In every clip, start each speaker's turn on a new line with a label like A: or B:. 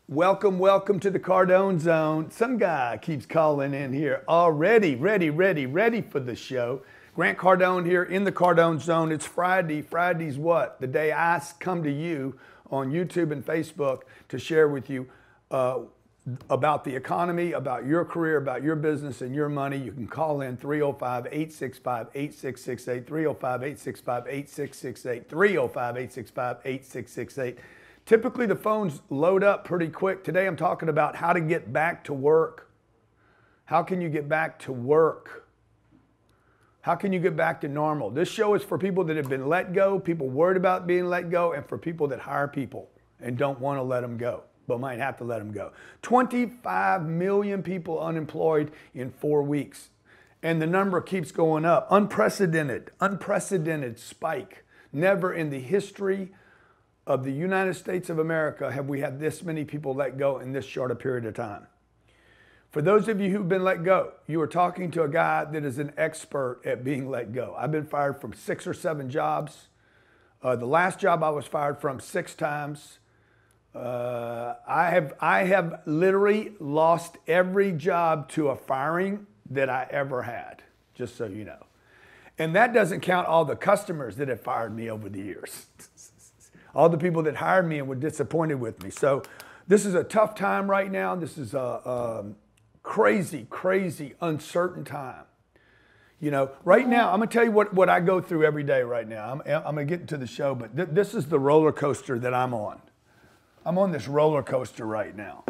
A: Welcome, welcome to the Cardone Zone. Some guy keeps calling in here already, ready for the show. Grant Cardone here in the Cardone Zone. It's Friday. Friday's what? The day I come to you on YouTube and Facebook to share with you about the economy, about your career, about your business and your money. You can call in 305-865-8668, 305-865-8668, 305-865-8668. Typically the phones load up pretty quick. Today I'm talking about how to get back to work. How can you get back to work? How can you get back to normal? This show is for people that have been let go, people worried about being let go, and for people that hire people and don't want to let them go, but might have to let them go. 25 million people unemployed in 4 weeks. And the number keeps going up. Unprecedented spike. Never in the history of the United States of America have we had this many people let go in this short a period of time. For those of you who've been let go, you are talking to a guy that is an expert at being let go. I've been fired from 6 or 7 jobs. The last job I was fired from 6 times. I have literally lost every job to a firing that I ever had, just so you know. And that doesn't count all the customers that have fired me over the years. All the people that hired me and were disappointed with me. So this is a tough time right now. This is a crazy, uncertain time. You know, right now, I'm gonna tell you what I go through every day right now. I'm gonna get into the show, but this is the roller coaster that I'm on. I'm on this roller coaster right now.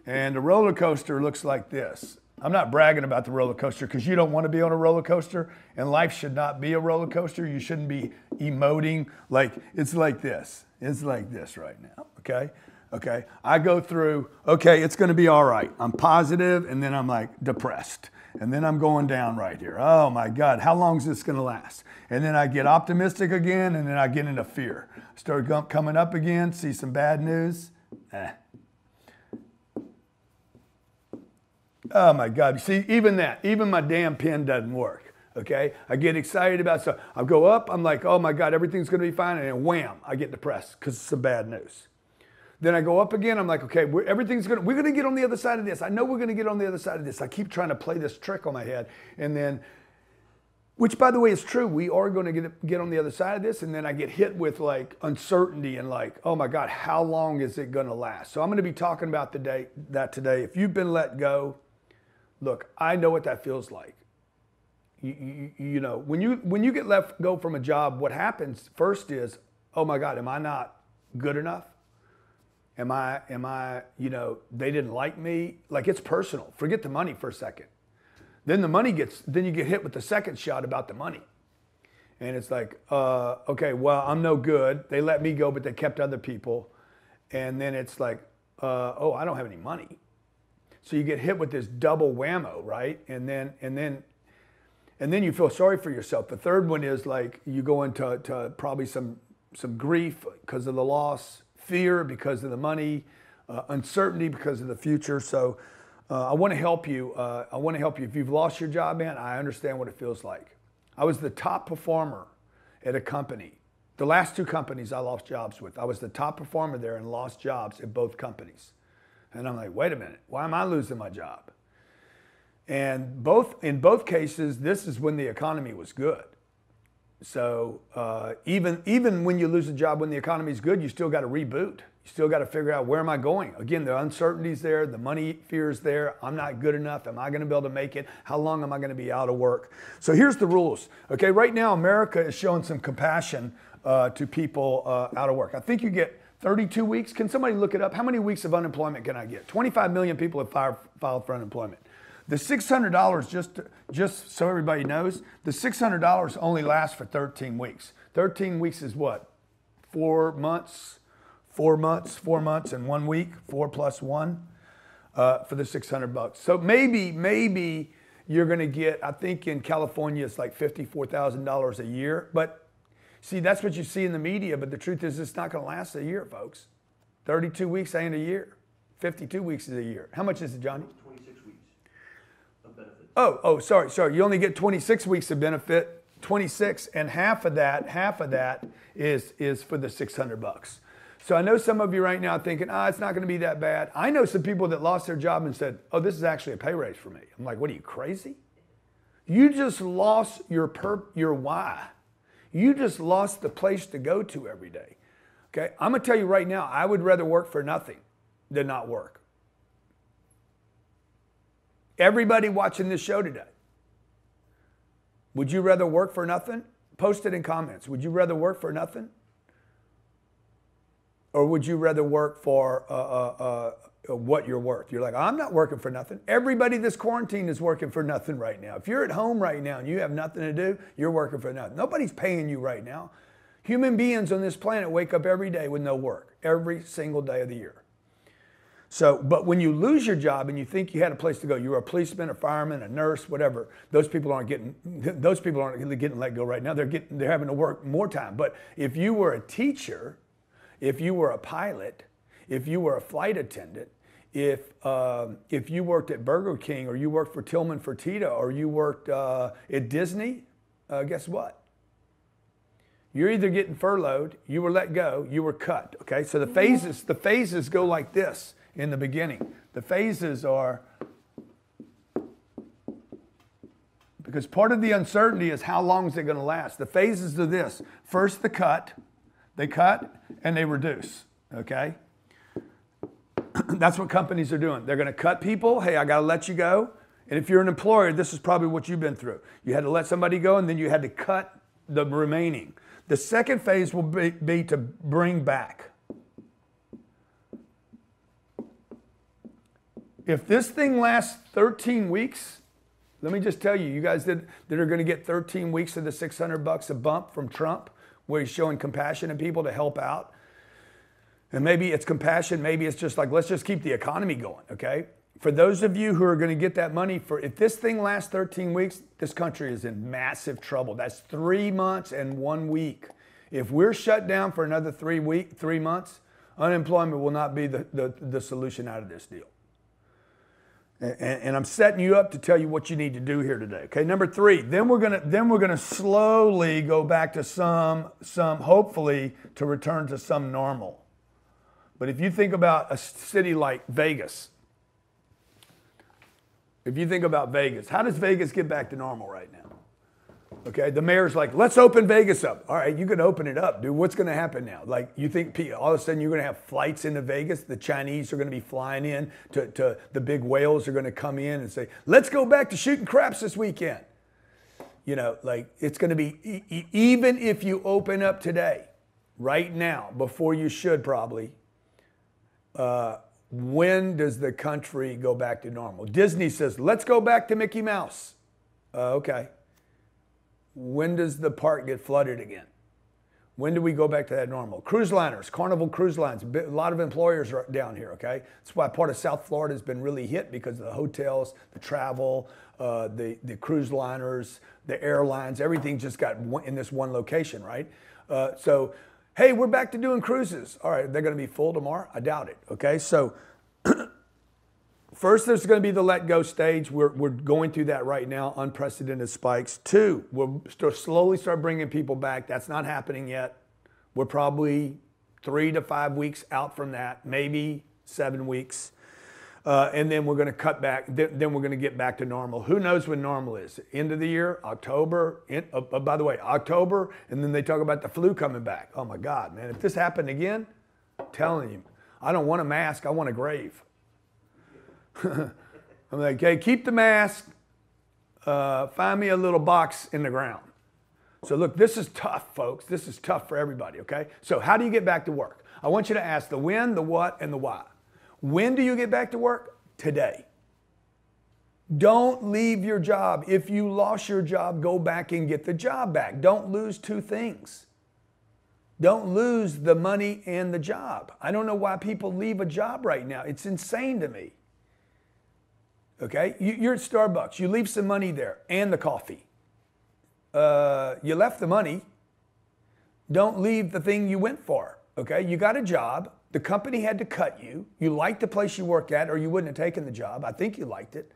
A: And the roller coaster looks like this. I'm not bragging about the roller coaster because you don't want to be on a roller coaster, and life should not be a roller coaster. You shouldn't be emoting like it's like this. It's like this right now, okay? Okay, I go through, okay, it's gonna be all right. I'm positive, and then I'm like depressed. And then I'm going down right here. Oh my God, how long is this gonna last? And then I get optimistic again, and then I get into fear. Start coming up again, see some bad news. Oh my God, see, even my damn pen doesn't work, okay? I get excited about stuff. I go up, I'm like, oh my God, everything's gonna be fine, and then wham, I get depressed because it's some bad news. Then I go up again, I'm like, okay, we're gonna get on the other side of this. I know we're gonna get on the other side of this. I keep trying to play this trick on my head, and then, which by the way is true, we are gonna get on the other side of this, and then I get hit with like uncertainty and like, oh my God, how long is it gonna last? So I'm gonna be talking about that today. If you've been let go, look, I know what that feels like. You know, when you get let go from a job, what happens first is, oh my God, am I not good enough? Am I, you know, they didn't like me? Like, it's personal. Forget the money for a second. Then you get hit with the second shot about the money. And it's like, okay, well, I'm no good. They let me go, but they kept other people. And then it's like, oh, I don't have any money. So you get hit with this double whammo, right? And then you feel sorry for yourself. The third one is like you go into probably some grief because of the loss, fear because of the money, uncertainty because of the future. So I want to help you. If you've lost your job, man, I understand what it feels like. I was the top performer at a company. The last 2 companies I lost jobs with, I was the top performer there and lost jobs at both companies. And I'm like, wait a minute, why am I losing my job? And in both cases, this is when the economy was good. So even when you lose a job when the economy is good, you still got to reboot. You still got to figure out, where am I going? Again, the uncertainty's there, the money fear's there. I'm not good enough. Am I going to be able to make it? How long am I going to be out of work? So here's the rules. Okay, right now America is showing some compassion to people out of work. I think you get 32 weeks. Can somebody look it up? How many weeks of unemployment can I get? 25 million people have filed for unemployment. The $600, just so everybody knows, the $600 only lasts for 13 weeks. 13 weeks is what? 4 months? 4 months and 1 week, 4 plus 1 for the $600. So maybe you're gonna get, I think in California it's like $54,000 a year, but see, that's what you see in the media, but the truth is it's not gonna last a year, folks. 32 weeks ain't a year. 52 weeks is a year. How much is it, Johnny?
B: 26 weeks of benefit.
A: Oh, sorry. You only get 26 weeks of benefit, 26, and half of that is for the $600. So I know some of you right now thinking, it's not going to be that bad. I know some people that lost their job and said, oh, this is actually a pay raise for me. I'm like, what are you, crazy? You just lost your why. You just lost the place to go to every day. Okay, I'm going to tell you right now, I would rather work for nothing than not work. Everybody watching this show today, would you rather work for nothing? Post it in comments. Would you rather work for nothing? Or would you rather work for what you're worth? You're like, I'm not working for nothing. Everybody this quarantine is working for nothing right now. If you're at home right now and you have nothing to do, you're working for nothing. Nobody's paying you right now. Human beings on this planet wake up every day with no work, every single day of the year. So, but when you lose your job and you think you had a place to go, you were a policeman, a fireman, a nurse, whatever. Those people aren't getting let go right now. They're having to work more time. But if you were a teacher, if you were a pilot, if you were a flight attendant, if you worked at Burger King or you worked for Tillman Fertitta or you worked at Disney, guess what? You're either getting furloughed, you were let go, you were cut. Okay, so the phases go like this in the beginning. The phases are, because part of the uncertainty is how long is it going to last. The phases are this. First the cut, they cut and they reduce. Okay. That's what companies are doing. They're going to cut people. Hey, I got to let you go. And if you're an employer, this is probably what you've been through. You had to let somebody go and then you had to cut the remaining. The second phase will be to bring back. If this thing lasts 13 weeks, let me just tell you, you guys that are going to get 13 weeks of the $600 a bump from Trump, where he's showing compassion in people to help out. And maybe it's compassion, maybe it's just like, let's just keep the economy going, okay? For those of you who are going to get that money, if this thing lasts 13 weeks, this country is in massive trouble. That's 3 months and 1 week. If we're shut down for another 3 months, unemployment will not be the solution out of this deal. And I'm setting you up to tell you what you need to do here today. Okay, number 3. Then we're gonna slowly go back to some hopefully to return to some normal. But if you think about a city like Vegas, how does Vegas get back to normal right now? Okay, the mayor's like, let's open Vegas up. All right, you can open it up, dude. What's going to happen now? Like, you think all of a sudden you're going to have flights into Vegas? The Chinese are going to be flying in to the big whales are going to come in and say, let's go back to shooting craps this weekend. You know, like, it's going to be, even if you open up today, right now, before you should probably, when does the country go back to normal? Disney says, let's go back to Mickey Mouse. Okay. When does the park get flooded again? When do we go back to that normal? Cruise liners, Carnival Cruise Lines, a lot of employers are down here, okay? That's why part of South Florida has been really hit because of the hotels, the travel, the cruise liners, the airlines, everything just got in this one location, right? So, hey, we're back to doing cruises. All right, they're going to be full tomorrow? I doubt it, okay? So, first, there's going to be the let go stage. We're going through that right now, unprecedented spikes. 2, we'll slowly start bringing people back. That's not happening yet. We're probably 3 to 5 weeks out from that, maybe 7 weeks. And then we're going to cut back. Then we're going to get back to normal. Who knows when normal is? End of the year, October. By the way, October, and then they talk about the flu coming back. Oh my God, man. If this happened again, I'm telling you, I don't want a mask. I want a grave. I'm like, hey, keep the mask. Find me a little box in the ground. So look, this is tough, folks. This is tough for everybody, okay? So how do you get back to work? I want you to ask the when, the what, and the why. When do you get back to work? Today. Don't leave your job. If you lost your job, go back and get the job back. Don't lose 2 things. Don't lose the money and the job. I don't know why people leave a job right now. It's insane to me. Okay, you're at Starbucks. You leave some money there and the coffee. You left the money. Don't leave the thing you went for. Okay, you got a job. The company had to cut you. You liked the place you work at or you wouldn't have taken the job. I think you liked it.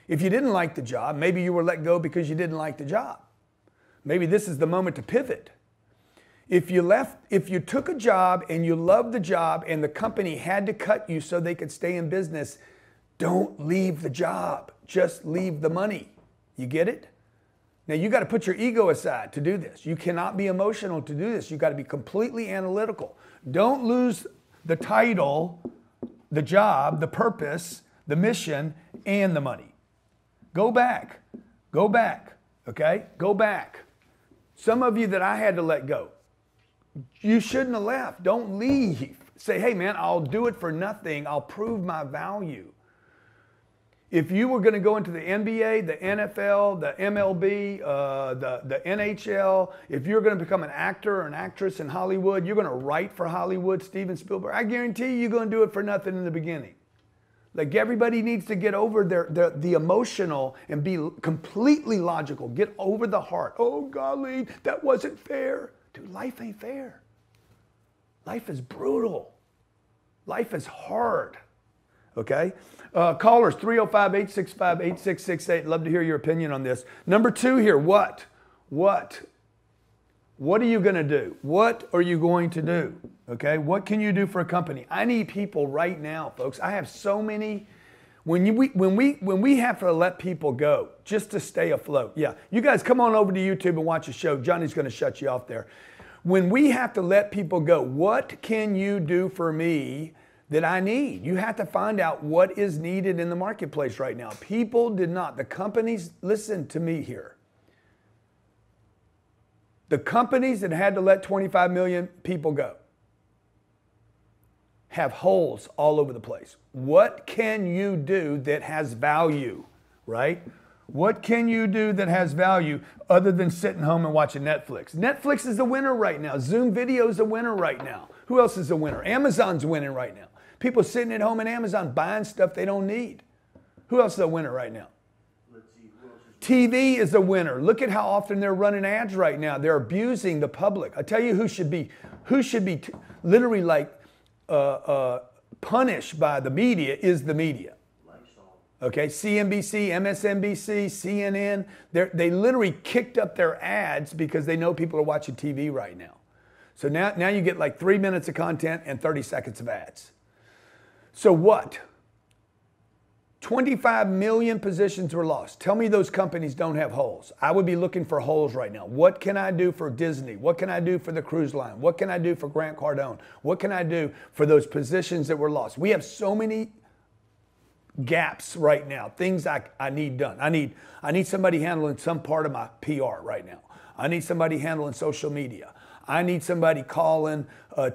A: If you didn't like the job, maybe you were let go because you didn't like the job. Maybe this is the moment to pivot. If you took a job and you loved the job and the company had to cut you so they could stay in business, don't leave the job. Just leave the money. You get it? Now you got to put your ego aside to do this. You cannot be emotional to do this. You got to be completely analytical. Don't lose the title, the job, the purpose, the mission, and the money. Go back. Go back. Okay? Go back. Some of you that I had to let go, you shouldn't have left. Don't leave. Say, hey man, I'll do it for nothing. I'll prove my value. If you were going to go into the NBA, the NFL, the MLB, the NHL, if you're going to become an actor or an actress in Hollywood, you're going to write for Hollywood, Steven Spielberg, I guarantee you, you're going to do it for nothing in the beginning. Like everybody needs to get over the emotional and be completely logical. Get over the heart. Oh, golly, that wasn't fair. Dude, life ain't fair. Life is brutal. Life is hard. Okay? Callers, 305-865-8668. Love to hear your opinion on this. Number 2 here, what? What are you going to do? What are you going to do? Okay? What can you do for a company? I need people right now, folks. I have so many. When we have to let people go just to stay afloat. Yeah, you guys come on over to YouTube and watch a show. Johnny's going to shut you off there. When we have to let people go, what can you do for me that I need? You have to find out what is needed in the marketplace right now. People did not. The companies, listen to me here. The companies that had to let 25 million people go have holes all over the place. What can you do that has value, right? What can you do that has value other than sitting home and watching Netflix? Netflix is the winner right now. Zoom Video is the winner right now. Who else is the winner? Amazon's winning right now. People sitting at home in Amazon buying stuff they don't need. Who else is the winner right now?
B: Let's see, who else is
A: TV is the winner. Look at how often they're running ads right now. They're abusing the public. I tell you who should be literally like punished by the media is the media. Okay, CNBC, MSNBC, CNN, they literally kicked up their ads because they know people are watching TV right now. So now you get like 3 minutes of content and 30 seconds of ads. So what? 25 million positions were lost. Tell me those companies don't have holes. I would be looking for holes right now. What can I do for Disney? What can I do for the cruise line? What can I do for Grant Cardone? What can I do for those positions that were lost? We have so many gaps right now, things I need done. I need somebody handling some part of my PR right now. I need somebody handling social media. I need somebody calling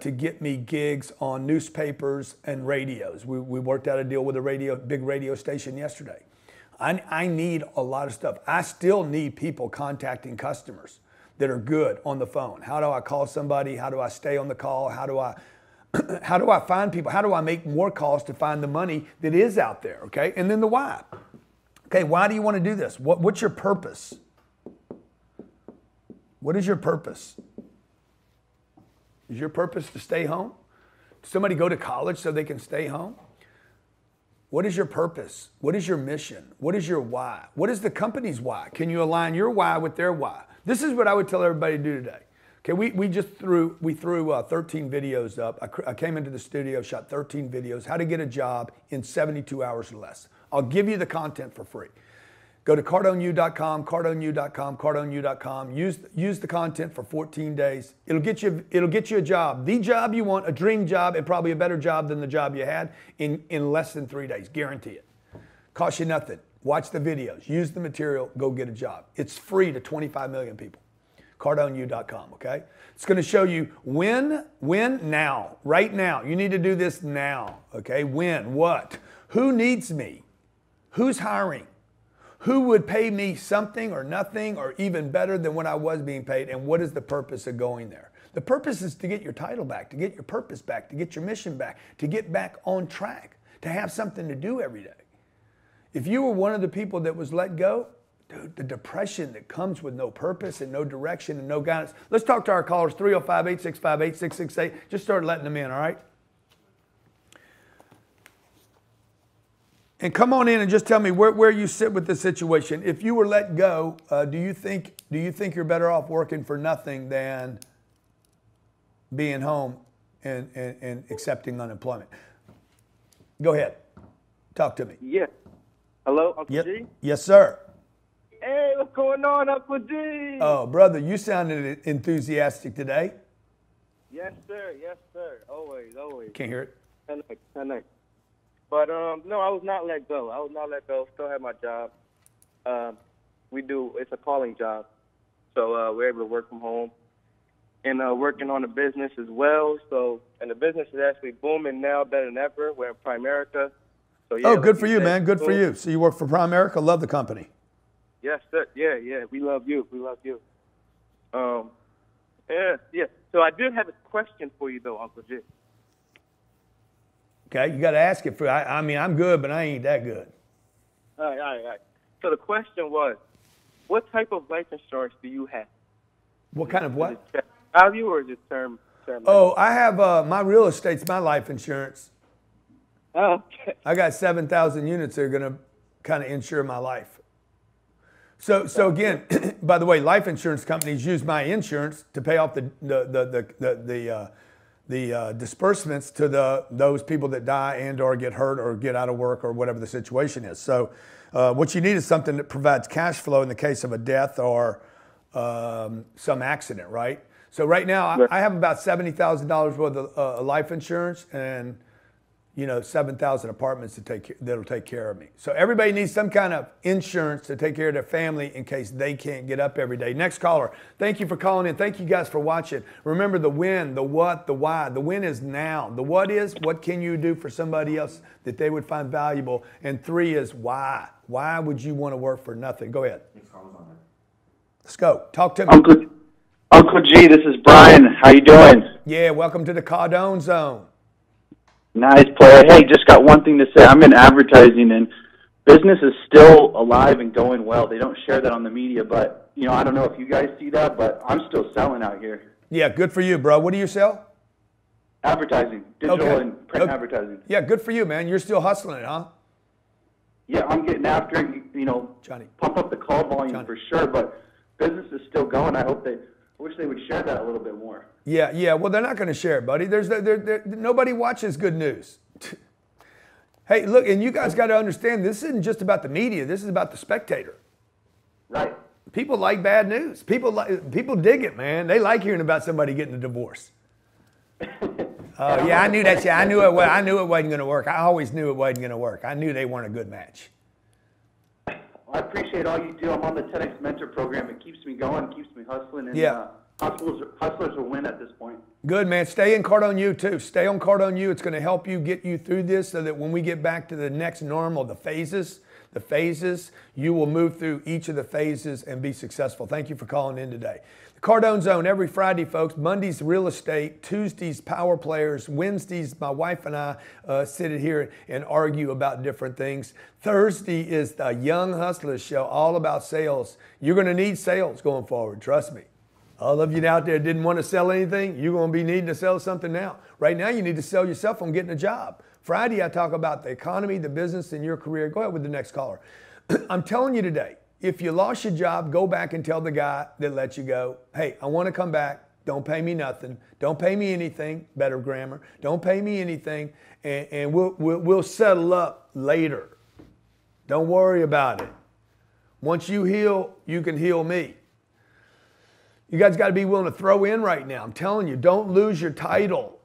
A: to get me gigs on newspapers and radios. We worked out a deal with a big radio station yesterday. I need a lot of stuff. I still need people contacting customers that are good on the phone. How do I call somebody? How do I stay on the call? How do I find people? How do I make more calls to find the money that is out there? Okay, and then the why. Okay, why do you want to do this? What's your purpose? What is your purpose? Is your purpose to stay home? Does somebody go to college so they can stay home? What is your purpose? What is your mission? What is your why? What is the company's why? Can you align your why with their why? This is what I would tell everybody to do today. Okay, we threw 13 videos up. I came into the studio, shot 13 videos, how to get a job in 72 hours or less. I'll give you the content for free. Go to CardoneU.com, CardoneU.com, CardoneU.com. Use the content for 14 days. It'll get you a job, the job you want, a dream job, and probably a better job than the job you had in less than 3 days. Guarantee it. Cost you nothing. Watch the videos. Use the material. Go get a job. It's free to 25 million people. CardoneU.com, okay? It's going to show you when, now, right now. You need to do this now, okay? When, what? Who needs me? Who's hiring? Who would pay me something or nothing or even better than what I was being paid? And what is the purpose of going there? The purpose is to get your title back, to get your purpose back, to get your mission back, to get back on track, to have something to do every day. If you were one of the people that was let go, dude, the depression that comes with no purpose and no direction and no guidance. Let's talk to our callers, 305-865-8668. Just start letting them in, all right? And come on in and just tell me where you sit with this situation. If you were let go, do you think you're better off working for nothing than being home and accepting unemployment. Go ahead. Talk to me.
C: Yes. Hello, Uncle G?
A: Yes, sir.
C: Hey, what's going on, Uncle G?
A: Oh, brother, you sounded enthusiastic today.
C: Yes, sir. Yes, sir. Always, always.
A: Can't hear it.
C: 10x. But no, I was not let go. I was not let go. Still have my job. It's a calling job. So we're able to work from home and working on the business as well. So, and the business is actually booming now better than ever. We're in Primerica. So, yeah,
A: good for you, man. Good for you. So you work for Primerica. Love the company.
C: Yes, sir. Yeah. We love you. Yeah. So I did have a question for you, though, Uncle G.
A: Okay, you got to ask it for. I mean, I'm good, but I ain't that good.
C: All right. So the question was, what type of life insurance do you have?
A: What kind of what?
C: Is it value or is it term?
A: Oh, I have my real estate's my life insurance.
C: Oh, okay.
A: I got 7,000 units that are going to kind of insure my life. So again, by the way, life insurance companies use my insurance to pay off the disbursements to those people that die and or get hurt or get out of work or whatever the situation is. So what you need is something that provides cash flow in the case of a death or some accident, right? So right now I have about $70,000 worth of life insurance and 7,000 apartments that'll take care of me. So everybody needs some kind of insurance to take care of their family in case they can't get up every day. Next caller, thank you for calling in. Thank you guys for watching. Remember the when, the what, the why. The when is now. The what is, what can you do for somebody else that they would find valuable? And 3 is why. Why would you want to work for nothing? Go ahead. Let's go. Talk to me.
D: Uncle G, this is Brian. How you doing?
A: Yeah, welcome to the Cardone Zone.
D: Nice player. Hey, just got one thing to say. I'm in advertising, and business is still alive and going well. They don't share that on the media, but, I don't know if you guys see that, but I'm still selling out here.
A: Yeah, good for you, bro. What do you sell?
D: Advertising, digital and print advertising.
A: Yeah, good for you, man. You're still hustling it, huh?
D: Yeah, I'm getting after it,
A: Johnny.
D: Pump up the call volume for sure, but business is still going. I wish they would share that a little bit more.
A: Yeah. Well, they're not going to share it, buddy. Nobody watches good news. Hey, look, and you guys got to understand, this isn't just about the media. This is about the spectator.
D: Right.
A: People like bad news. People dig it, man. They like hearing about somebody getting a divorce. Oh, yeah, I knew that shit. I knew it wasn't going to work. I always knew it wasn't going to work. I knew they weren't a good match.
D: I appreciate all you do. I'm on the 10X Mentor program. It keeps me going, keeps me hustling, and hustlers will win at this point.
A: Good, man. Stay in Cardone U, too. Stay on Cardone U. It's going to help you get you through this so that when we get back to the next normal, the phases, you will move through each of the phases and be successful. Thank you for calling in today. The Cardone Zone every Friday, folks. Mondays, real estate. Tuesdays, power players. Wednesdays, my wife and I sit here and argue about different things. Thursday is the Young Hustlers Show, all about sales. You're going to need sales going forward. Trust me. All of you out there didn't want to sell anything, you're going to be needing to sell something now. Right now, you need to sell yourself on getting a job. Friday, I talk about the economy, the business, and your career. Go ahead with the next caller. I'm telling you today, if you lost your job, go back and tell the guy that let you go, hey, I want to come back. Don't pay me nothing. Don't pay me anything. Better grammar. Don't pay me anything, and we'll settle up later. Don't worry about it. Once you heal, you can heal me. You guys got to be willing to throw in right now. I'm telling you, don't lose your title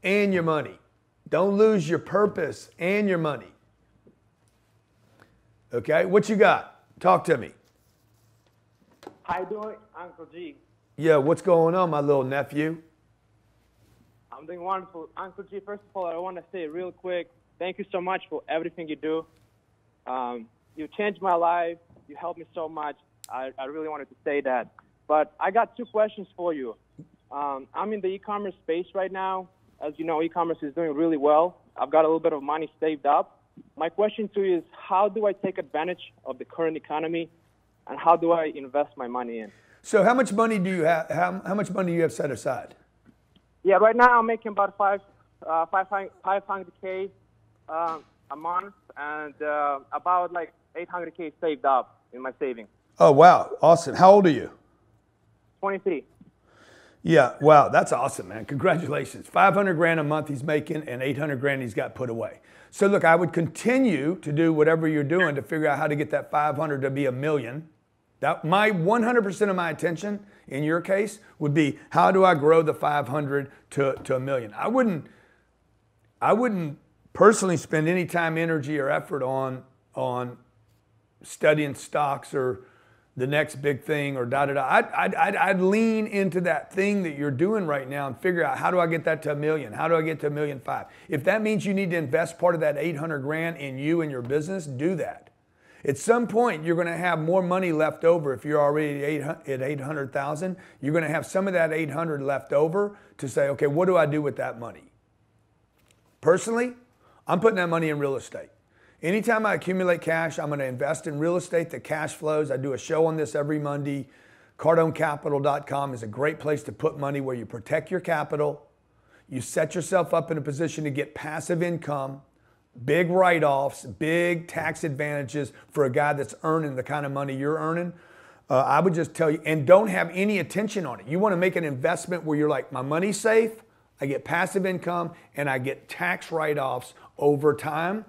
A: and your money. Don't lose your purpose and your money. Okay, what you got? Talk to me.
E: How you doing, Uncle G?
A: Yeah, what's going on, my little nephew?
E: I'm doing wonderful. Uncle G, first of all, I want to say real quick, thank you so much for everything you do. You changed my life. You helped me so much. I really wanted to say that. But I got 2 questions for you. I'm in the e-commerce space right now. As you know, e-commerce is doing really well. I've got a little bit of money saved up. My question to you is, how do I take advantage of the current economy, and how do I invest my money in?
A: So how much money do you have? How much money do you have set aside?
E: Yeah, right now I'm making about 500K a month, and about like 800K saved up in my savings.
A: Oh, wow. Awesome. How old are you?
E: 23.
A: Yeah, wow, that's awesome, man. Congratulations. 500 grand a month he's making and 800 grand he's got put away. So look, I would continue to do whatever you're doing to figure out how to get that 500 to be a million. That my 100% of my attention in your case would be how do I grow the 500 to a million? I wouldn't personally spend any time, energy, or effort on studying stocks or the next big thing or da-da-da. I'd lean into that thing that you're doing right now and figure out how do I get that to a million? How do I get to 1.5 million? If that means you need to invest part of that 800 grand in you and your business, do that. At some point, you're going to have more money left over. If you're already at 800,000, you're going to have some of that 800 left over to say, okay, what do I do with that money? Personally, I'm putting that money in real estate. Anytime I accumulate cash, I'm going to invest in real estate that cash flows. I do a show on this every Monday. CardoneCapital.com is a great place to put money where you protect your capital. You set yourself up in a position to get passive income, big write-offs, big tax advantages for a guy that's earning the kind of money you're earning. I would just tell you, and don't have any attention on it. You want to make an investment where you're like, my money's safe, I get passive income, and I get tax write-offs over time.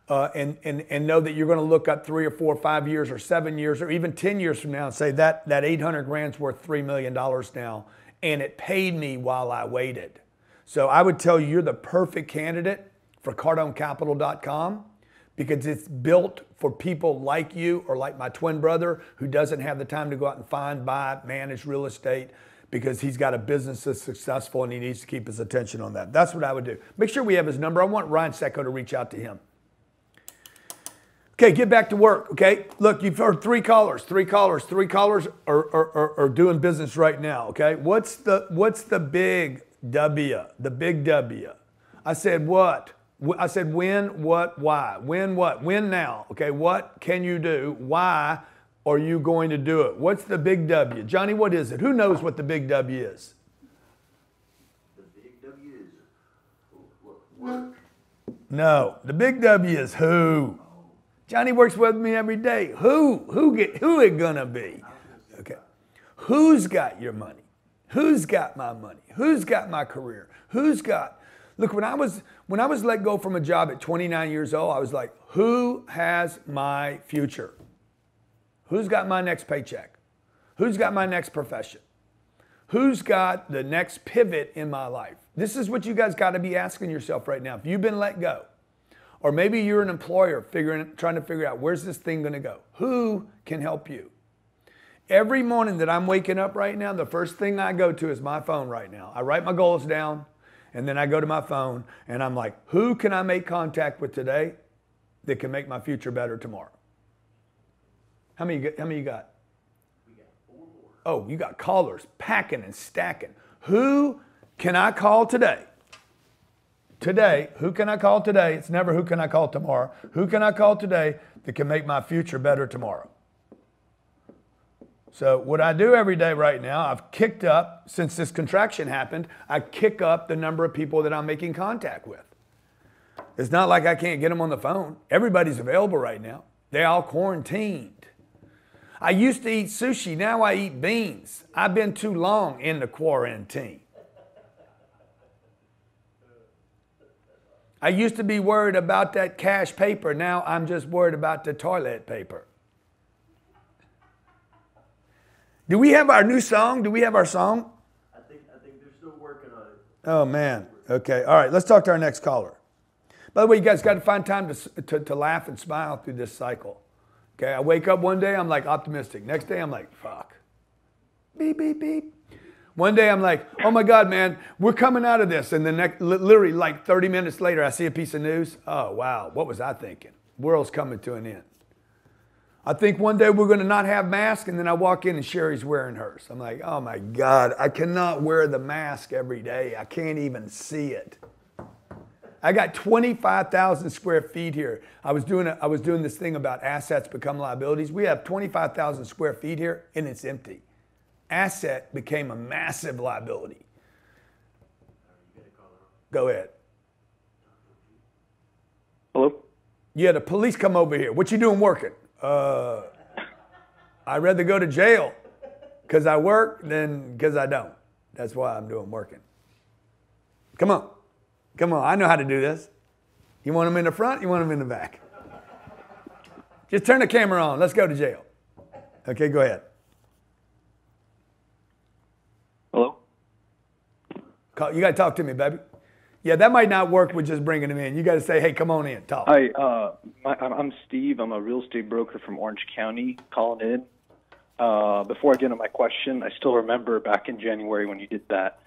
A: And know that you're going to look up 3 or 4 or 5 years or 7 years or even 10 years from now and say that 800 grand's worth $3 million now, and it paid me while I waited. So I would tell you you're the perfect candidate for CardoneCapital.com because it's built for people like you or like my twin brother who doesn't have the time to go out and find, buy, manage real estate because he's got a business that's successful and he needs to keep his attention on that. That's what I would do. Make sure we have his number. I want Ryan Secco to reach out to him. Okay, get back to work, okay? Look, you've heard three callers are doing business right now, okay? What's the big W, the big W? I said what? I said when, what, why? When, what? When now, okay? What can you do? Why are you going to do it? What's the big W? Johnny, what is it? Who knows what the big W is?
B: The big W is work.
A: No, the big W is who? Johnny works with me every day. Who it gonna be? Okay. Who's got your money? Who's got my money? Who's got my career? Look, when I was let go from a job at 29 years old, I was like, who has my future? Who's got my next paycheck? Who's got my next profession? Who's got the next pivot in my life? This is what you guys got to be asking yourself right now. If you've been let go, or maybe you're an employer trying to figure out where's this thing going to go? Who can help you? Every morning that I'm waking up right now, the first thing I go to is my phone right now. I write my goals down, and then I go to my phone, and I'm like, who can I make contact with today that can make my future better tomorrow? How many you got?
B: We got 4 more.
A: Oh, you got callers packing and stacking. Who can I call today? Today, who can I call today? It's never who can I call tomorrow. Who can I call today that can make my future better tomorrow? So what I do every day right now, I've kicked up, since this contraction happened, I kick up the number of people that I'm making contact with. It's not like I can't get them on the phone. Everybody's available right now. They all quarantined. I used to eat sushi, now I eat beans. I've been too long in the quarantine. I used to be worried about that cash paper. Now I'm just worried about the toilet paper. Do we have our new song? Do we have our song?
B: I think they're still working on it.
A: Oh, man. Okay. All right. Let's talk to our next caller. By the way, you guys got to find time to laugh and smile through this cycle. Okay. I wake up one day, I'm like optimistic. Next day, I'm like, fuck. Beep, beep, beep. One day I'm like, oh my God, man, we're coming out of this. And then literally like 30 minutes later, I see a piece of news. Oh, wow, what was I thinking? World's coming to an end. I think one day we're going to not have masks, and then I walk in and Sherry's wearing hers. I'm like, oh my God, I cannot wear the mask every day. I can't even see it. I got 25,000 square feet here. I was doing this thing about assets become liabilities. We have 25,000 square feet here, and it's empty. Asset became a massive liability. Go ahead.
C: Hello?
A: Yeah, the police come over here. What you doing working? I'd rather go to jail because I work than because I don't. That's why I'm doing working. Come on. Come on. I know how to do this. You want them in the front? You want them in the back? Just turn the camera on. Let's go to jail. Okay, go ahead.
F: Hello?
A: You got to talk to me, baby. Yeah, that might not work with just bringing them in. You got to say, hey, come on in, talk.
F: Hi, I'm Steve. I'm a real estate broker from Orange County calling in. Before I get into my question, I still remember back in January when you did that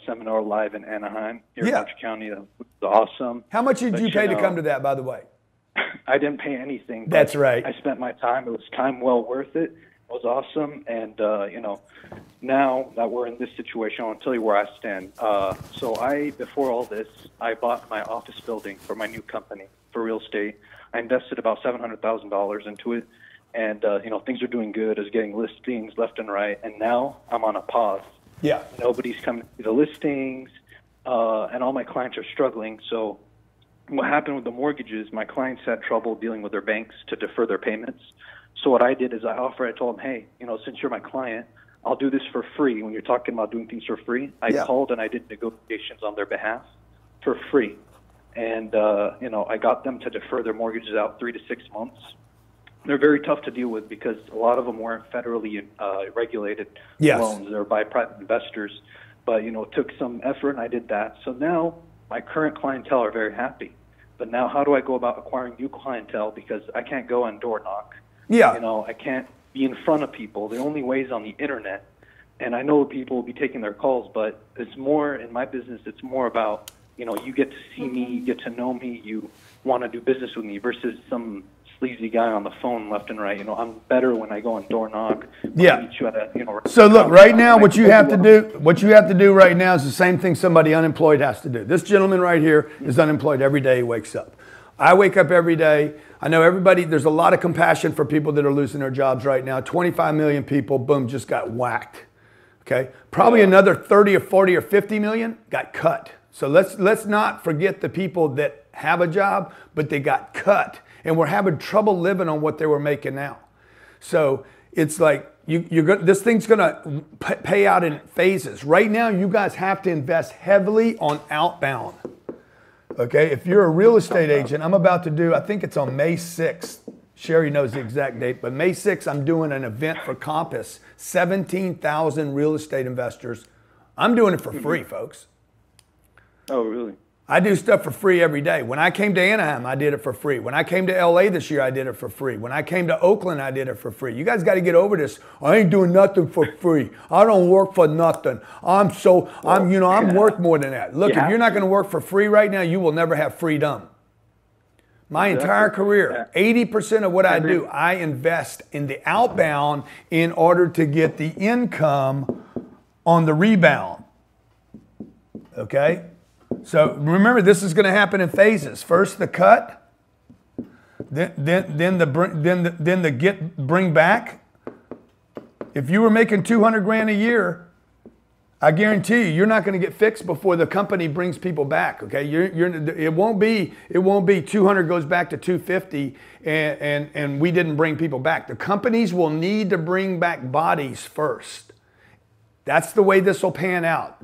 F: seminar live in Anaheim here in Orange County. That was awesome.
A: How much did you pay to come to that, by the way?
F: I didn't pay anything.
A: That's right.
F: I spent my time. It was time well worth it. It was awesome. And, now that we're in this situation, I'll tell you where I stand. Before all this, I bought my office building for my new company for real estate. I invested about $700,000 into it. And, things are doing good. I was getting listings left and right. And now I'm on a pause.
A: Yeah.
F: Nobody's coming to the listings, and all my clients are struggling. So what happened with the mortgages, my clients had trouble dealing with their banks to defer their payments. So what I did is I told them, hey, since you're my client, I'll do this for free. When you're talking about doing things for free, I called and I did negotiations on their behalf for free. And, I got them to defer their mortgages out 3 to 6 months. They're very tough to deal with because a lot of them weren't federally regulated loans. They're by private investors. But, it took some effort, and I did that. So now my current clientele are very happy. But now how do I go about acquiring new clientele? Because I can't go and door knock.
A: Yeah.
F: I can't be in front of people. The only way is on the internet. And I know people will be taking their calls, but it's more, in my business, it's more about, you get to see me, you get to know me, you want to do business with me versus some sleazy guy on the phone left and right. I'm better when I go and door knock.
A: Yeah.
F: You at
A: So look, right now, what you have to do right now is the same thing somebody unemployed has to do. This gentleman right here is unemployed every day he wakes up. I wake up every day. I know everybody, there's a lot of compassion for people that are losing their jobs right now. 25 million people, boom, just got whacked. Okay. Probably another 30 or 40 or 50 million got cut. So let's not forget the people that have a job, but they got cut. And we're having trouble living on what they were making now. So it's like this thing's going to pay out in phases. Right now, you guys have to invest heavily on outbound. Okay, if you're a real estate agent, I'm about to do, I think it's on May 6th. Sherry knows the exact date, but May 6th, I'm doing an event for Compass. 17,000 real estate investors. I'm doing it for free, folks.
F: Oh, really?
A: I do stuff for free every day. When I came to Anaheim, I did it for free. When I came to LA this year, I did it for free. When I came to Oakland, I did it for free. You guys got to get over this. I ain't doing nothing for free. I don't work for nothing. I'm worth more than that. Look, if you're not going to work for free right now, you will never have freedom. My entire career, 80% of what I do, I invest in the outbound in order to get the income on the rebound. Okay? So remember, this is going to happen in phases. First the cut, then the bring back. If you were making 200 grand a year, I guarantee you're not going to get fixed before the company brings people back. Okay, it won't be 200 goes back to 250, and we didn't bring people back. The companies will need to bring back bodies first. That's the way this will pan out.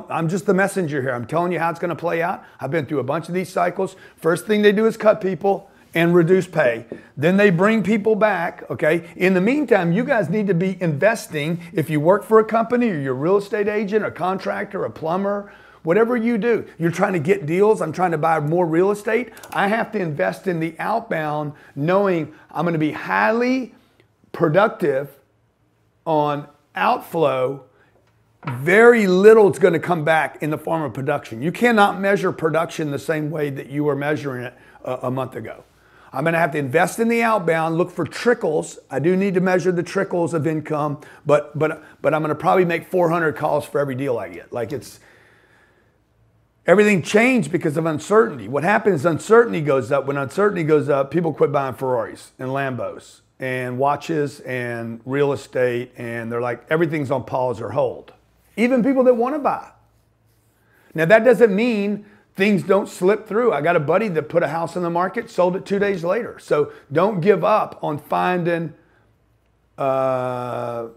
A: I'm just the messenger here. I'm telling you how it's going to play out. I've been through a bunch of these cycles. First thing they do is cut people and reduce pay. Then they bring people back, okay? In the meantime, you guys need to be investing. If you work for a company or you're a real estate agent, a contractor, a plumber, whatever you do, you're trying to get deals. I'm trying to buy more real estate. I have to invest in the outbound knowing I'm going to be highly productive on outflow. Very little is going to come back in the form of production. You cannot measure production the same way that you were measuring it a month ago. I'm going to have to invest in the outbound, look for trickles. I do need to measure the trickles of income, but I'm going to probably make 400 calls for every deal I get. Like everything changed because of uncertainty. What happens is uncertainty goes up. When uncertainty goes up, people quit buying Ferraris and Lambos and watches and real estate, and they're like, everything's on pause or hold. Even people that want to buy. Now that doesn't mean things don't slip through. I got a buddy that put a house on the market, sold it 2 days later. So don't give up on finding that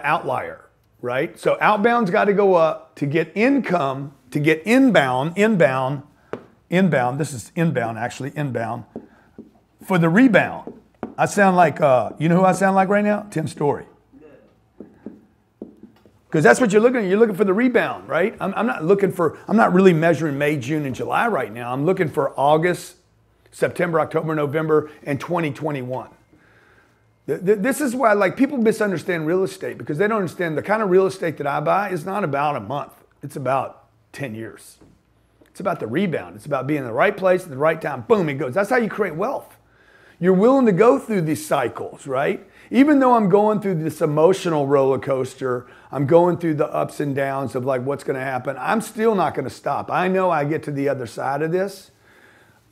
A: outlier. right? So outbound's got to go up to get income, to get inbound, this is inbound actually, inbound, for the rebound. I sound like, you know who I sound like right now? Tim Story. Because that's what you're looking at. You're looking for the rebound, right? I'm not really measuring May, June, and July right now. I'm looking for August, September, October, November, and 2021. This is why, like, people misunderstand real estate because they don't understand the kind of real estate that I buy is not about a month. It's about 10 years. It's about the rebound. It's about being in the right place at the right time. Boom, it goes. That's how you create wealth. You're willing to go through these cycles, right? Even though I'm going through this emotional roller coaster, I'm going through the ups and downs of like what's going to happen, I'm still not going to stop. I know I get to the other side of this,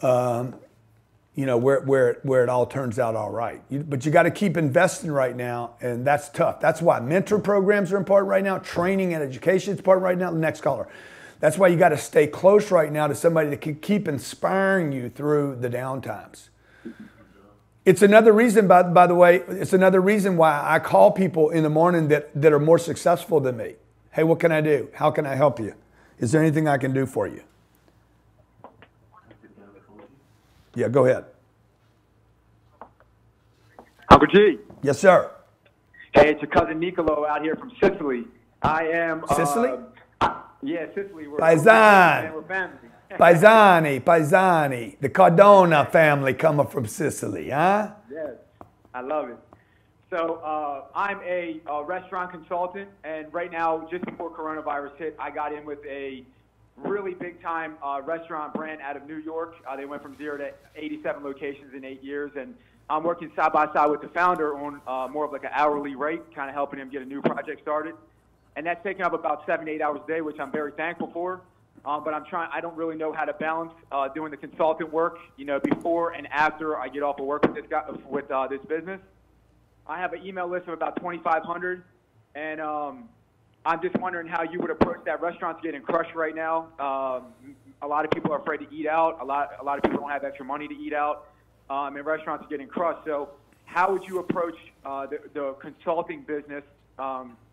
A: you know, where it all turns out all right. But you got to keep investing right now, and that's tough. That's why mentor programs are important right now. Training and education is important right now. The next caller. That's why you got to stay close right now to somebody that can keep inspiring you through the downtimes. It's another reason, by the way, it's another reason why I call people in the morning that are more successful than me. Hey, what can I do? How can I help you? Is there anything I can do for you? Yeah, go ahead.
G: Uncle G.
A: Yes, sir.
G: Hey, it's your cousin Nicolo out here from Sicily. I am...
A: Sicily?
G: Yeah, Sicily. We're
A: family. Paisani. The Cardone family coming from Sicily, huh?
G: Yes, I love it. So I'm a restaurant consultant, and right now, just before coronavirus hit, I got in with a really big-time restaurant brand out of New York. They went from 0 to 87 locations in 8 years, and I'm working side by side with the founder on more of like an hourly rate, kind of helping him get a new project started. And that's taking up about 7 to 8 hours a day, which I'm very thankful for. But I don't really know how to balance doing the consultant work, you know, before and after I get off of work with this guy, with this business. I have an email list of about 2,500, and I'm just wondering how you would approach that. Restaurants getting crushed right now. A lot of people are afraid to eat out. A lot of people don't have extra money to eat out, and restaurants are getting crushed. So how would you approach the consulting business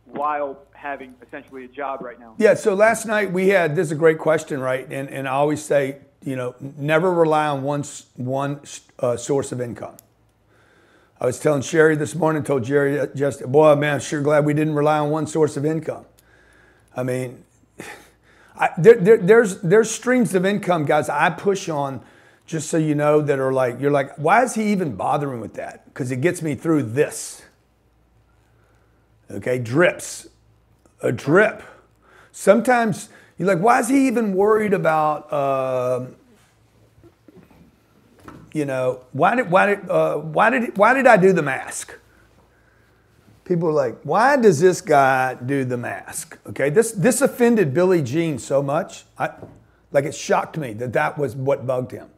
G: while having essentially a job right now?
A: Yeah, so last night we had, this is a great question, right? And I always say, you know, never rely on one source of income. I was telling Sherry this morning, told Jerry just, boy, man, I'm sure glad we didn't rely on one source of income. I mean, there's streams of income, guys, I push on, just so you know, that are like, you're like, why is he even bothering with that? Because it gets me through this. Okay, drips, a drip. Sometimes you're like, why is he even worried about, you know, why did I do the mask? People are like, why does this guy do the mask? Okay, this offended Billie Jean so much. Like it shocked me that was what bugged him.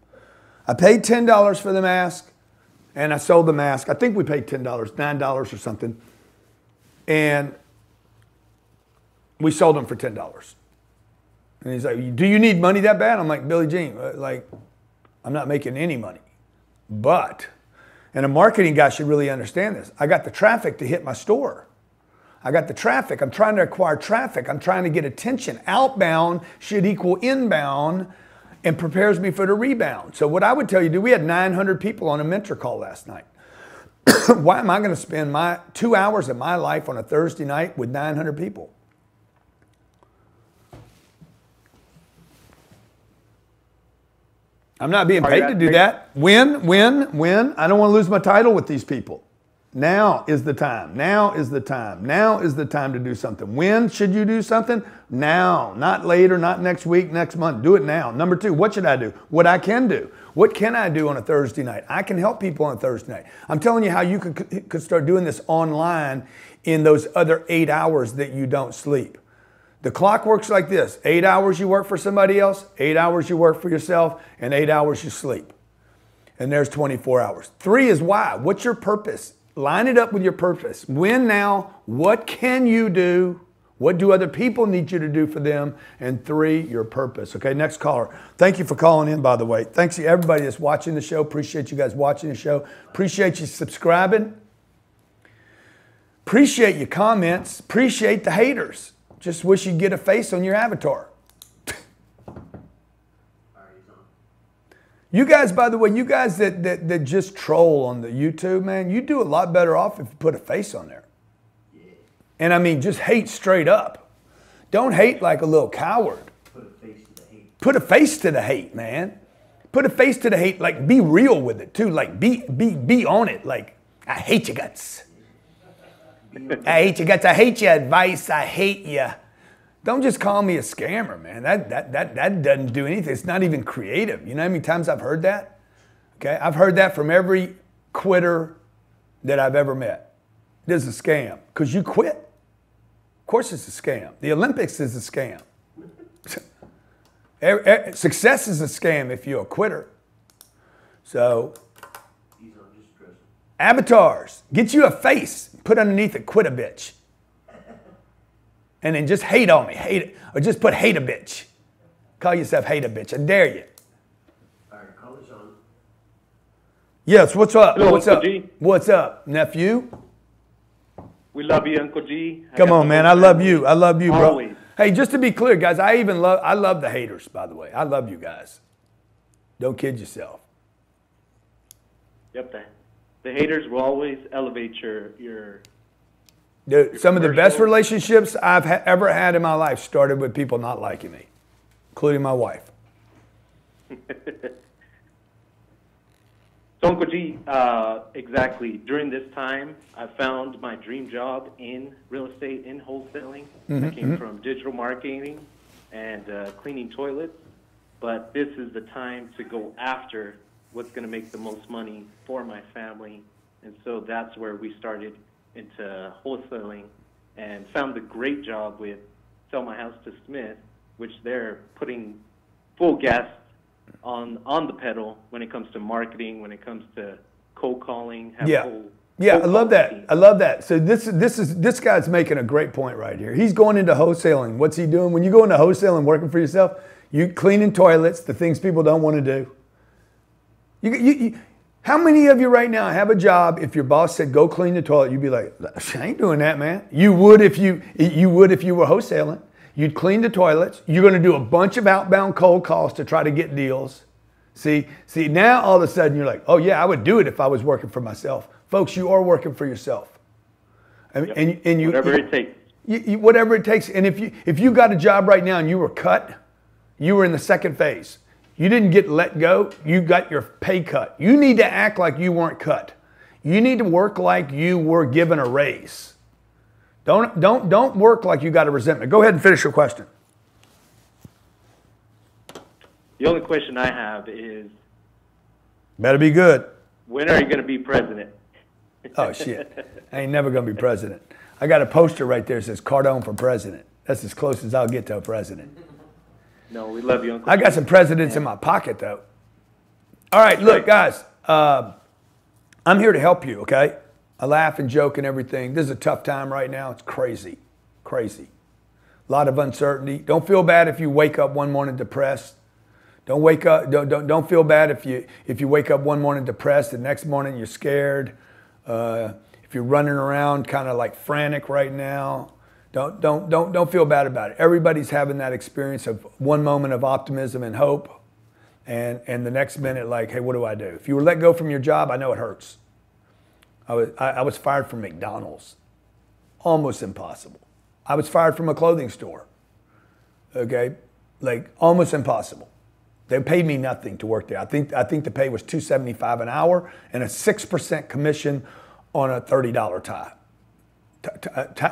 A: I paid $10 for the mask, and I sold the mask. I think we paid $10, $9 or something. And we sold them for $10. And he's like, do you need money that bad? I'm like, Billie Jean, like, I'm not making any money. But, and a marketing guy should really understand this, I got the traffic to hit my store. I got the traffic. I'm trying to acquire traffic. I'm trying to get attention. Outbound should equal inbound and prepares me for the rebound. So what I would tell you, we had 900 people on a mentor call last night. Why am I going to spend my 2 hours of my life on a Thursday night with 900 people? I'm not being paid to do that. When? I don't want to lose my title with these people. Now is the time. Now is the time. Now is the time to do something. When should you do something? Now, not later, not next week, next month. Do it now. Number two, what should I do? What I can do. What can I do on a Thursday night? I can help people on a Thursday night. I'm telling you how you could start doing this online in those other 8 hours that you don't sleep. The clock works like this. 8 hours you work for somebody else, 8 hours you work for yourself, and 8 hours you sleep. And there's 24 hours. 3 is why. What's your purpose? Line it up with your purpose. When now? What can you do? What do other people need you to do for them? And 3, your purpose. Okay, next caller. Thank you for calling in, by the way. Thanks to everybody that's watching the show. Appreciate you guys watching the show. Appreciate you subscribing. Appreciate your comments. Appreciate the haters. Just wish you'd get a face on your avatar. You guys, by the way, you guys that just troll on the YouTube, man, you do a lot better off if you put a face on there. And I mean, just hate straight up. Don't hate like a little coward.
B: Put a face to the hate.
A: Put a face to the hate, man. Put a face to the hate. Like, be real with it too. Like, be on it. Like, I hate your guts. I hate your guts. I hate your advice. I hate you. Don't just call me a scammer, man. That doesn't do anything. It's not even creative. You know how many times I've heard that? Okay, I've heard that from every quitter that I've ever met. This is a scam because you quit. Of course, it's a scam. The Olympics is a scam. Success is a scam if you're a quitter. So, avatars, get you a face, put underneath it, quit a bitch. And then just hate on me, hate it, or just put hate a bitch. Call yourself hate a bitch, I dare you.
B: All right, call us on.
A: Yes, what's up?
H: Hello,
A: what's
H: Uncle
A: up?
H: G.
A: What's up, nephew?
H: We love you, Uncle G.
A: Come on, man, I love you. I love you, bro.
H: Always.
A: Hey, just to be clear, guys, I love the haters, by the way. I love you guys. Don't kid yourself.
H: Yep, the haters will always elevate your
A: Dude, some of the best
H: commercial.
A: relationships I've ever had in my life started with people not liking me, including my wife.
H: So, Uncle G, exactly. During this time, I found my dream job in real estate, in wholesaling. I came from digital marketing and cleaning toilets. But this is the time to go after what's going to make the most money for my family. And so that's where we started into wholesaling and found the great job with Sell My House to Smith, which they're putting full gas on the pedal when it comes to marketing, when it comes to cold calling.
A: Yeah, I love that.
H: Team.
A: I love that. So this guy's making a great point right here. He's going into wholesaling. What's he doing? When you go into wholesaling, working for yourself, you cleaning toilets, the things people don't want to do. How many of you right now have a job? If your boss said go clean the toilet, you'd be like, I ain't doing that, man. You would if you were wholesaling. You'd clean the toilets. You're going to do a bunch of outbound cold calls to try to get deals. See, now all of a sudden you're like, oh yeah, I would do it if I was working for myself. Folks, you are working for yourself. And you
H: whatever it takes.
A: Whatever it takes. And if you got a job right now and you were cut, you were in the second phase. You didn't get let go. You got your pay cut. You need to act like you weren't cut. You need to work like you were given a raise. Don't work like you got a resentment. Go ahead and finish your question.
H: The only question I have is,
A: Better be good.
H: when are you going to be president?
A: Oh shit. I ain't never gonna be president. I got a poster right there that says Cardone for president. That's as close as I'll get to a president.
H: No, we love you, Uncle.
A: I got some presidents in my pocket, though. All right, look, guys. I'm here to help you, okay? I laugh and joke and everything. This is a tough time right now. It's crazy, crazy. A lot of uncertainty. Don't feel bad if you wake up one morning depressed. Don't Don't feel bad if you wake up one morning depressed. The next morning you're scared. If you're running around kind of like frantic right now. Don't feel bad about it. Everybody's having that experience of one moment of optimism and hope, and the next minute like, hey, what do I do? If you were let go from your job, I know it hurts. I was fired from McDonald's. Almost impossible. I was fired from a clothing store. Okay, like almost impossible. They paid me nothing to work there. I think the pay was $2.75 an hour and a 6% commission on a $30 tie.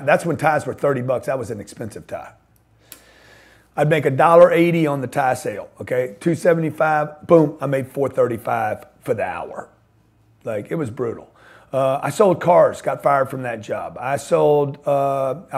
A: That's when ties were $30. That was an expensive tie. I'd make $1.80 on the tie sale. Okay, $2.75. Boom, I made $4.35 for the hour. Like it was brutal. I sold cars. Got fired from that job. I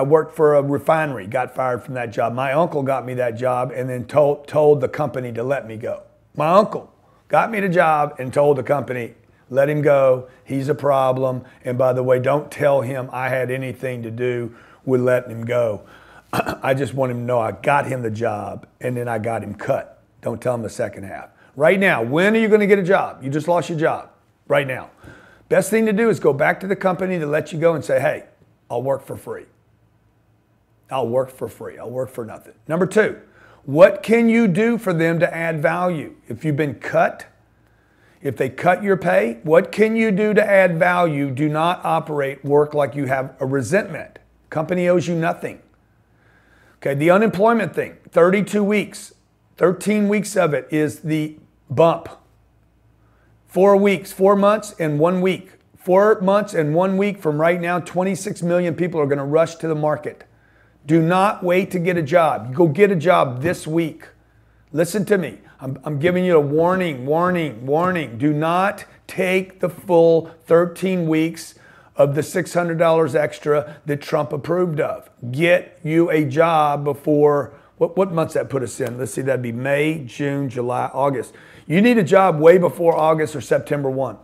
A: worked for a refinery. Got fired from that job. My uncle got me that job and then told the company to let me go. My uncle got me the job and told the company, let him go. He's a problem. And by the way, don't tell him I had anything to do with letting him go. I just want him to know I got him the job and then I got him cut. Don't tell him the second half. Right now, when are you going to get a job? You just lost your job. Right now. Best thing to do is go back to the company that let you go and say, hey, I'll work for free. I'll work for free. I'll work for nothing. Number two, what can you do for them to add value? If you've been cut, if they cut your pay, what can you do to add value? Do not work like you have a resentment. Company owes you nothing. Okay, the unemployment thing, 32 weeks, 13 weeks of it is the bump. 4 weeks, 4 months and 1 week. 4 months and 1 week from right now, 26 million people are going to rush to the market. Do not wait to get a job. Go get a job this week. Listen to me. I'm giving you a warning, warning, warning. Do not take the full 13 weeks of the $600 extra that Trump approved of. Get you a job before, what months that put us in? Let's see, that'd be May, June, July, August. You need a job way before August or September 1.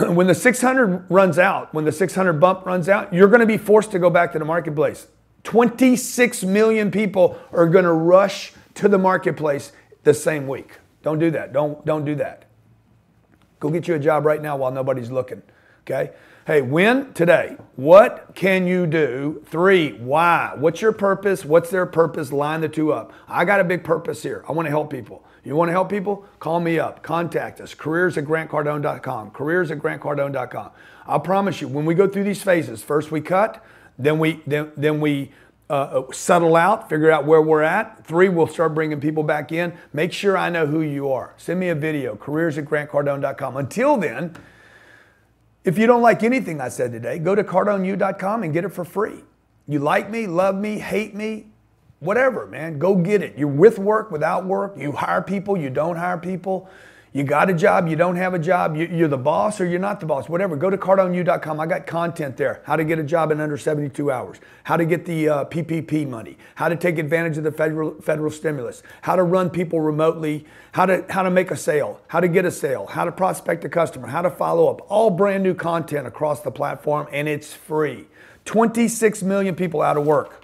A: When the 600 runs out, when the 600 bump runs out, you're going to be forced to go back to the marketplace. 26 million people are going to rush to the marketplace the same week. Don't do that. Don't do that. Go get you a job right now while nobody's looking. Okay? Hey, when? Today. What can you do? 3, why? What's your purpose? What's their purpose? Line the two up. I got a big purpose here. I want to help people. You want to help people? Call me up. Contact us. careers@grantcardone.com. careers@grantcardone.com. I'll promise you, when we go through these phases, first we cut, then we settle out, figure out where we're at. 3, we'll start bringing people back in. Make sure I know who you are. Send me a video, careers@grantcardone.com. Until then, if you don't like anything I said today, go to cardoneu.com and get it for free. You like me, love me, hate me, whatever, man. Go get it. You're with work, without work. You hire people, you don't hire people. You got a job, you don't have a job. You're the boss or you're not the boss, whatever. Go to cardoneu.com. I got content there. How to get a job in under 72 hours. How to get the PPP money. How to take advantage of the federal stimulus. How to run people remotely. How to make a sale. How to get a sale. How to prospect a customer. How to follow up. All brand new content across the platform, and it's free. 26 million people out of work.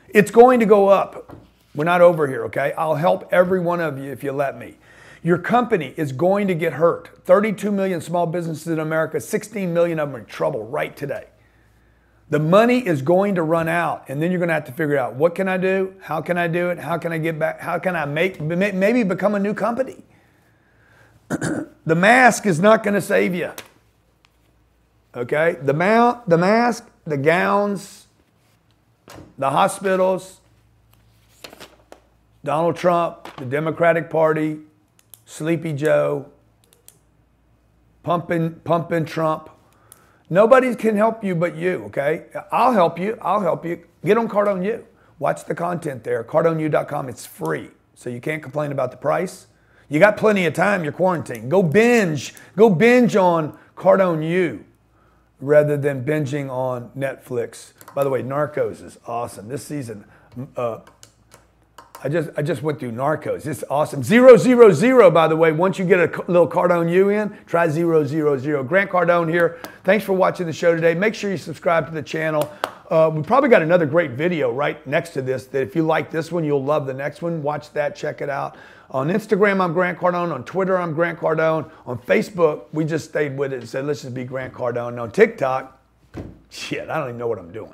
A: It's going to go up. We're not over here, okay? I'll help every one of you if you let me. Your company is going to get hurt. 32 million small businesses in America, 16 million of them are in trouble right today. The money is going to run out, and then you're going to have to figure out, what can I do? How can I do it? How can I get back? How can I maybe become a new company? The mask is not going to save you. Okay? The mask, the gowns, the hospitals, Donald Trump, the Democratic Party, Sleepy Joe, pumping Trump. Nobody can help you but you, okay? I'll help you. I'll help you. Get on Cardone U. Watch the content there, cardoneu.com. It's free, so you can't complain about the price. You got plenty of time. You're quarantined. Go binge on Cardone U rather than binging on Netflix. By the way, Narcos is awesome. This season, I just went through Narcos. It's awesome. 000, by the way. Once you get a little Cardone U in, try 000. Grant Cardone here. Thanks for watching the show today. Make sure you subscribe to the channel. We probably got another great video right next to this that if you like this one, you'll love the next one. Watch that. Check it out. On Instagram, I'm Grant Cardone. On Twitter, I'm Grant Cardone. On Facebook, we just stayed with it and said, let's just be Grant Cardone. And on TikTok, shit, I don't even know what I'm doing.